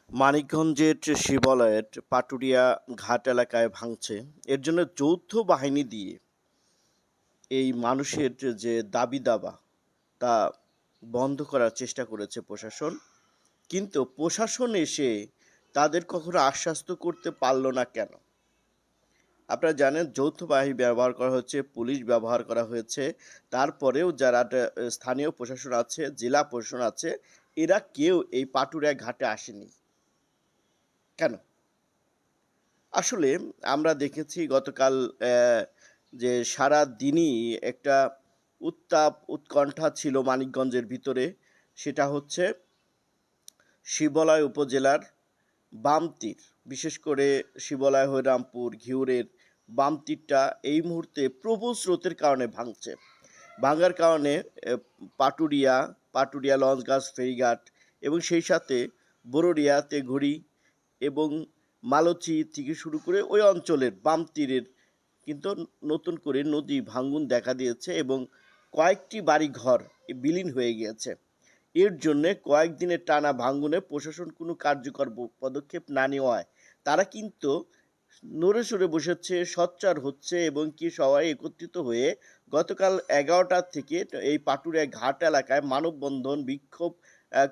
মানিকগঞ্জের শিবালয়ের পাটুরিয়া ঘাট এলাকায় ভাঙছে। এর জন্য যৌথ বাহিনী দিয়ে এই মানুষের যে দাবি দাবা তা বন্ধ করার চেষ্টা করেছে প্রশাসন। কিন্তু প্রশাসন এসে তাদের কখনো আশ্বস্ত করতে পারল না কেন? আপনারা জানেন যৌথ বাহিনী ব্যবহার করা হচ্ছে, পুলিশ ব্যবহার করা হয়েছে। তারপরেও যারা স্থানীয় প্রশাসন আছে, জেলা প্রশাসন আছে, এরা কেউ এই পাটুরিয়া ঘাটে আসেনি। কেন? আসলে আমরা দেখেছি গতকাল যে সারাদিনই একটা উত্তাপ উৎকণ্ঠা ছিল মানিকগঞ্জের ভিতরে। সেটা হচ্ছে শিবালয় উপজেলার বাম তীর, বিশেষ করে শিবালয়, হরিরামপুর, ঘিওরের বাম তীরটা এই মুহূর্তে প্রবল স্রোতের কারণে ভাঙছে। ভাঙার কারণে পাটুরিয়া লঞ্চঘাট ফেরিঘাট এবং সেই সাথে বরুড়িয়া, তেঘড়ি এবং মালচি থেকে শুরু করে ওই অঞ্চলের বাম তীরের কিন্তু নতুন করে নদী ভাঙন দেখা দিয়েছে এবং কয়েকটি বাড়িঘর বিলীন হয়ে গিয়েছে। এর জন্যে কয়েকদিনের টানা ভাঙনে প্রশাসন কোনো কার্যকর পদক্ষেপ না নেওয়ায় তারা কিন্তু নড়ে সরে বসেছে, সোচ্চার হচ্ছে এবং কি সবাই একত্রিত হয়ে গতকাল ১১টা থেকে এই পাটুরিয়া ঘাট এলাকায় মানববন্ধন বিক্ষোভ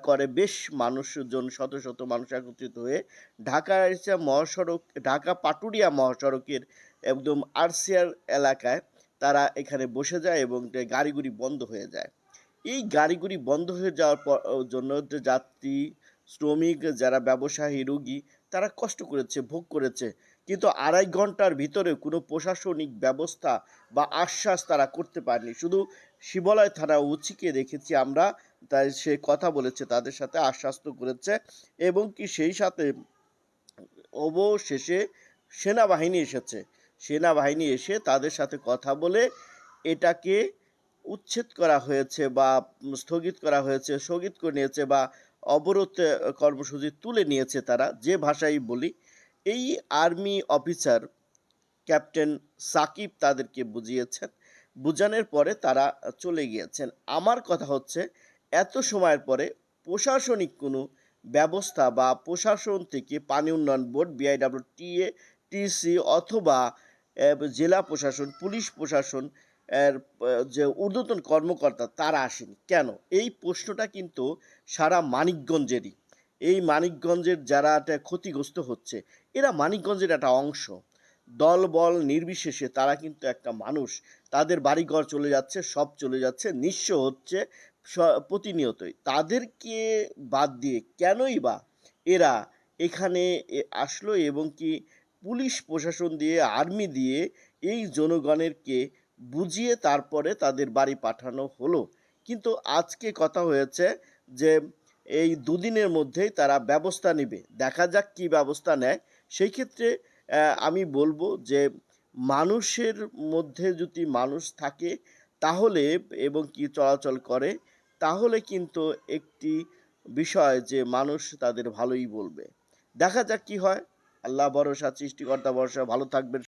করে বেশ মানুষজন, শত শত মানুষ একত্রিত হয়ে ঢাকা পাটুরিয়া মহাসড়কের একদম আরসিআর এলাকায় তারা এখানে বসে যায় এবং গাড়িগুড়ি বন্ধ হয়ে যায়। এই গাড়িগুড়ি বন্ধ হয়ে যাওয়ার জন্য যাত্রী, শ্রমিক, যারা ব্যবসায়ী, রোগী তারা কষ্ট করেছে, ভোগ করেছে। কিন্তু ২.৫ ঘন্টার ভিতরে কোনো প্রশাসনিক ব্যবস্থা বা আশ্বাস তারা করতে পারেনি। শুধু শিবালয় থানা ওসিকে দেখেছি আমরা, তাই সে কথা বলেছে, তাদের সাথে আশ্বস্ত করেছে এবং কি সেই সাথে অবশেষে সেনাবাহিনী এসেছে। সেনাবাহিনী এসে তাদের সাথে কথা বলে এটাকে উচ্ছেদ করা হয়েছে বা স্থগিত করা হয়েছে, স্থগিত করে নিয়েছে বা অবরোধ কর্মসূচি তুলে নিয়েছে তারা, যে ভাষাই বলি। এই আর্মি অফিসার ক্যাপ্টেন সাকিব তাদেরকে বুঝিয়েছেন। বুঝানোর পরে তারা চলে গিয়েছেন। আমার কথা হচ্ছে এত সময়ের পরে প্রশাসনিক কোনো ব্যবস্থা বা প্রশাসন থেকে পানি উন্নয়ন বোর্ড, বিআইডব্লিউটিএ, টিসি অথবা জেলা প্রশাসন, পুলিশ প্রশাসন এর যে ঊর্ধ্বতন কর্মকর্তা তারা আসেনি কেন? এই প্রশ্নটা কিন্তু সারা মানিকগঞ্জেরই। এই মানিকগঞ্জের যারা ক্ষতিগ্রস্ত হচ্ছে, এরা মানিকগঞ্জের একটা অংশ। দলবল নির্বিশেষে তারা কিন্তু একটা মানুষ। তাদের বাড়িঘর চলে যাচ্ছে, সব চলে যাচ্ছে, নিঃস্ব হচ্ছে প্রতিনিয়তই। তাদেরকে বাদ দিয়ে কেনই বা এরা এখানে আসলো এবং কি পুলিশ প্রশাসন দিয়ে, আর্মি দিয়ে এই জনগণেরকে বুঝিয়ে তারপরে তাদের বাড়ি পাঠানো হলো। কিন্তু আজকে কথা হয়েছে যে এই দুদিনের মধ্যেই তারা ব্যবস্থা নেবে। দেখা যাক কী ব্যবস্থা নেয়। সেই ক্ষেত্রে আমি বলবো যে মানুষের মধ্যে যদি মানুষ থাকে তাহলে এবং কি চলাচল করে তাহলে কিন্তু একটি বিষয় যে মানুষ তাদের ভালোই বলবে। দেখা যাক কি হয়। আল্লাহ ভরসা, সৃষ্টিকর্তা ভরসা। ভালো থাকবেন।